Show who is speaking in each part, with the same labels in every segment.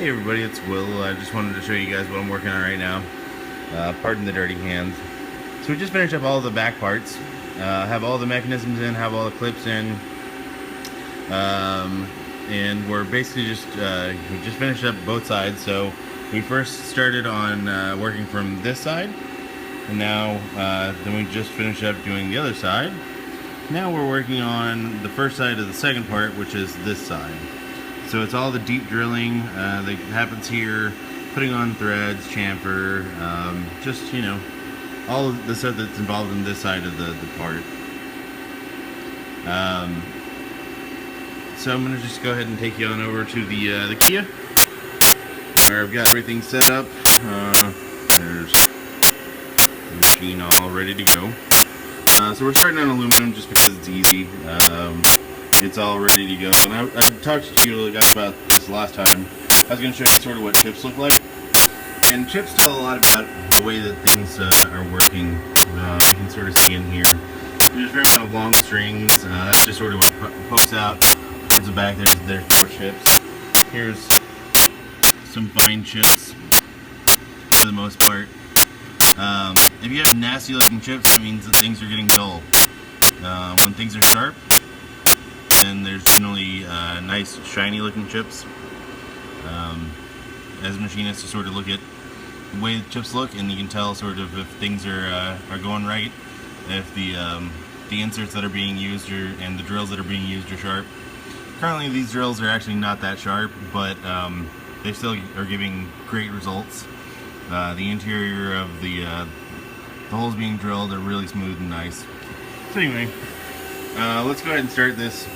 Speaker 1: Hey everybody, it's Will. I just wanted to show you guys what I'm working on right now. Pardon the dirty hands. So we just finished up all the back parts. Have all the mechanisms in, have all the clips in. And we're basically just, we just finished up both sides. So we first started on working from this side. And now, then we just finished up doing the other side. Now we're working on the first side of the second part, which is this side. So it's all the deep drilling that happens here, putting on threads, chamfer, just, you know, all of the stuff that's involved in this side of the part. So I'm going to just go ahead and take you on over to the Kia, where I've got everything set up. There's the machine all ready to go. So we're starting on aluminum just because it's easy. It's all ready to go. And I talked to you guys about this last time. I was going to show you sort of what chips look like. And chips tell a lot about the way that things are working. You can sort of see in here. There's a fair amount of long strings. That's just sort of what pokes out towards the back. There's more chips. Here's some fine chips for the most part. If you have nasty looking chips, that means that things are getting dull. When things are sharp, then there's generally nice shiny looking chips. As a machinist, to sort of look at the way the chips look, and you can tell sort of if things are going right, if the inserts that are being used and the drills that are being used are sharp. Currently these drills are actually not that sharp, but they still are giving great results. The interior of the holes being drilled are really smooth and nice. So anyway, let's go ahead and start this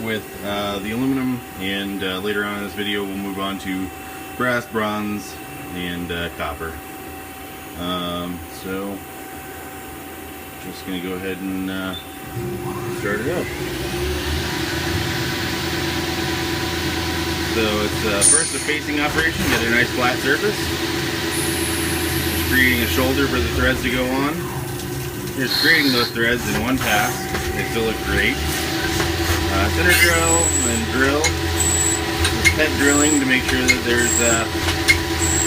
Speaker 1: with the aluminum, and later on in this video we'll move on to brass, bronze, and copper. So just gonna go ahead and start it up. So it's first a facing operation, get a nice flat surface. Just creating a shoulder for the threads to go on. Just creating those threads in one pass. They still look great. Center drill, and then drill. Just head drilling to make sure that there's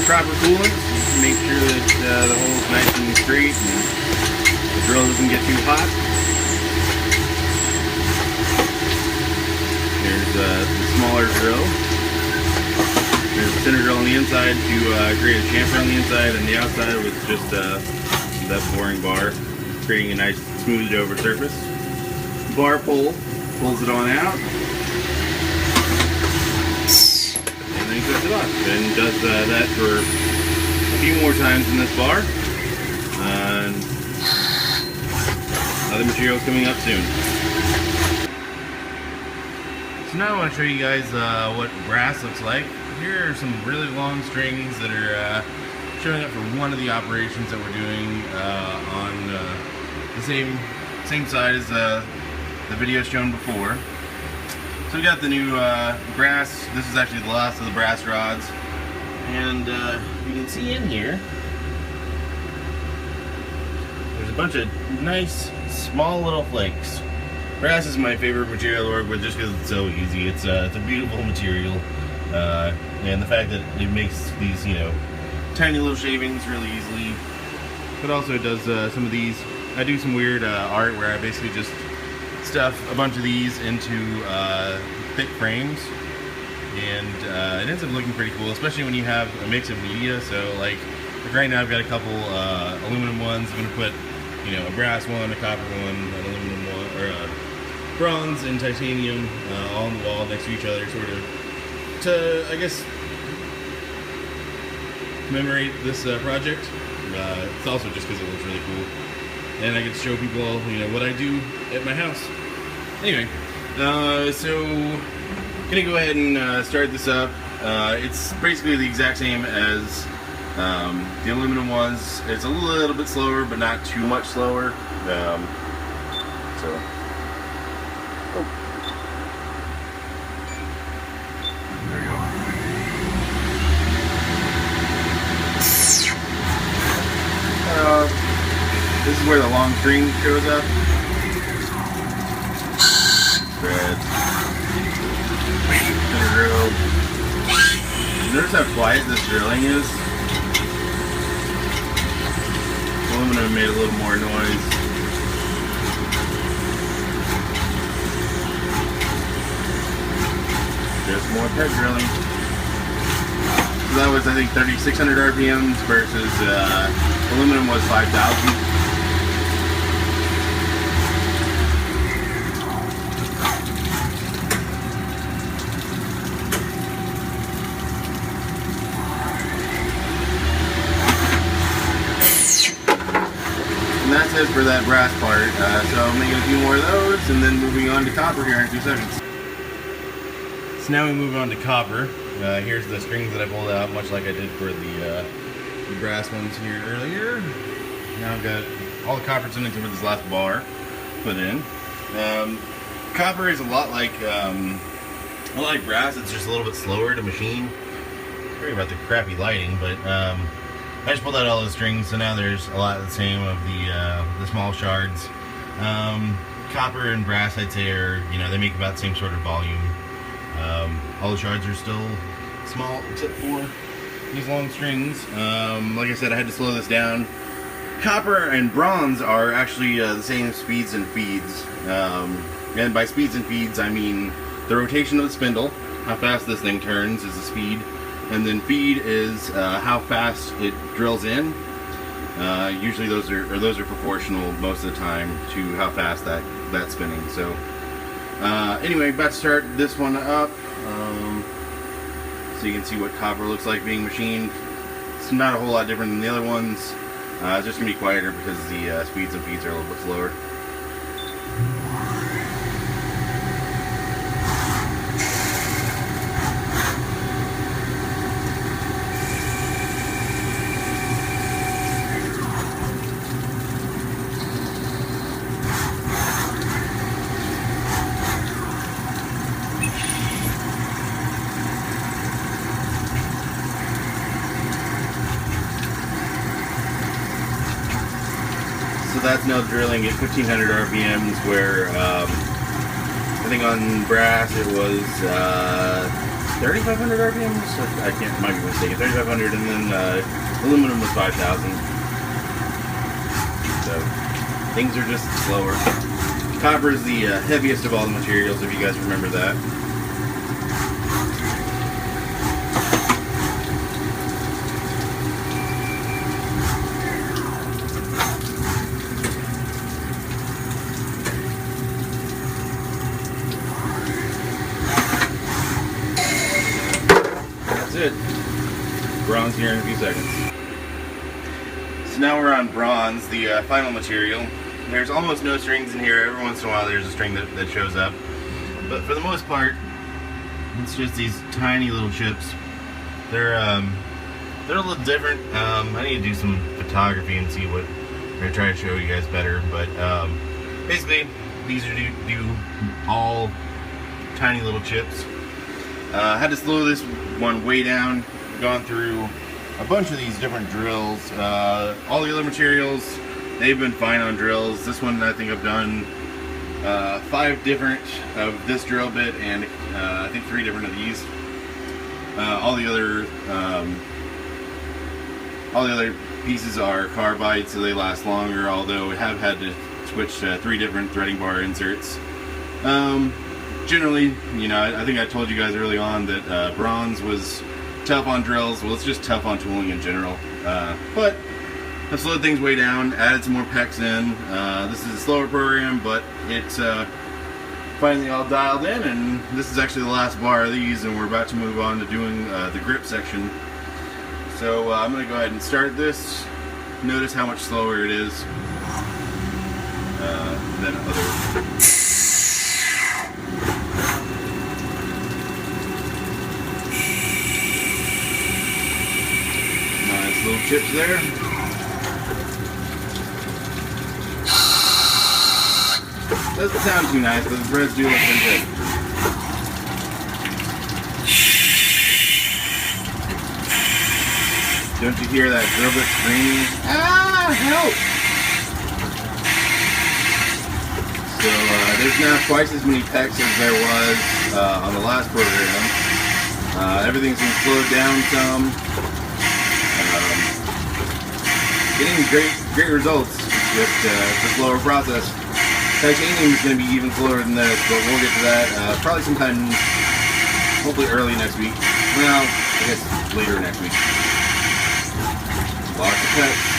Speaker 1: proper coolant. Make sure that the hole is nice and straight and the drill doesn't get too hot. There's the smaller drill. There's a center drill on the inside to create a chamfer on the inside, and the outside with just that boring bar, creating a nice smoothed over surface. Bar pull pulls it on out, and then cuts it off. And does that for a few more times in this bar. And other materials coming up soon. So now I want to show you guys what brass looks like. Here are some really long strings that are showing up for one of the operations that we're doing on the same side as the video shown before. So we got the new brass. This is actually the last of the brass rods, and you can see in here there's a bunch of nice small little flakes. Brass is my favorite material to work with just because it's so easy. It's a beautiful material, and the fact that it makes these, you know, tiny little shavings really easily. But also it does some of these. I do some weird art where I basically just stuff a bunch of these into thick frames, and it ends up looking pretty cool, especially when you have a mix of media. So like right now I've got a couple aluminum ones. I'm gonna put, you know, a brass one, a copper one, an aluminum one, or a bronze and titanium all on the wall next to each other, sort of to, I guess, commemorate this project. It's also just because it looks really cool, and I get to show people, you know, what I do at my house. Anyway, so gonna go ahead and start this up. It's basically the exact same as the aluminum was. It's a little bit slower, but not too much slower. There we go. This is where the long string shows up. Thread, center drill, Notice how quiet this drilling is? Aluminum made a little more noise. Just more peg drilling. So that was, I think, 3,600 RPMs versus aluminum was 5,000. That's it for that brass part. So I'm making a few more of those and then moving on to copper here in 2 seconds. So now we move on to copper. Here's the strings that I pulled out, much like I did for the brass ones here earlier. Now I've got all the copper tunings for this last bar put in. Copper is a lot like brass. It's just a little bit slower to machine. Sorry about the crappy lighting, but I just pulled out all the strings, so now there's a lot of the same of the small shards. Copper and brass, I'd say, are, they make about the same sort of volume. All the shards are still small, except for these long strings. Like I said, I had to slow this down. Copper and bronze are actually the same speeds and feeds. And by speeds and feeds, I mean the rotation of the spindle, how fast this thing turns is the speed. And then feed is how fast it drills in. Usually those are proportional most of the time to how fast that's spinning. So anyway, about to start this one up. So you can see what copper looks like being machined. It's not a whole lot different than the other ones. It's just gonna be quieter because the speeds and feeds are a little bit slower. So that's now drilling at 1,500 RPMs, where I think on brass it was 3,500 RPMs. I can't, might be mistaken. 3,500, and then aluminum was 5,000. So things are just slower. Copper is the heaviest of all the materials, if you guys remember that. It. Bronze here in a few seconds. So now we're on bronze, the final material. There's almost no strings in here. Every once in a while there's a string that shows up. But for the most part, it's just these tiny little chips. They're a little different. I need to do some photography and see what I'm going to try to show you guys better. But basically, these are do all tiny little chips. I had to slow this one way down. Gone through a bunch of these different drills. All the other materials, they've been fine on drills. This one I think I've done 5 different of this drill bit, and I think 3 different of these. All the other pieces are carbide, so they last longer, although I have had to switch to 3 different threading bar inserts. Generally, I think I told you guys early on that bronze was tough on drills. Well, it's just tough on tooling in general. But I've slowed things way down, added some more PEX in. This is a slower program, but it's finally all dialed in, and this is actually the last bar of these, and we're about to move on to doing the grip section. So I'm going to go ahead and start this. Notice how much slower it is than other. Little chips there. Doesn't sound too nice, but the threads do look pretty good. Don't you hear that drill bit screaming? Ah, help! So there's now twice as many PEX as there was on the last program. Everything's been slowed down some. Getting great results. It's a slower process. Titanium is going to be even slower than this, but we'll get to that probably sometime, hopefully early next week. Well, I guess later next week. Lots of pets.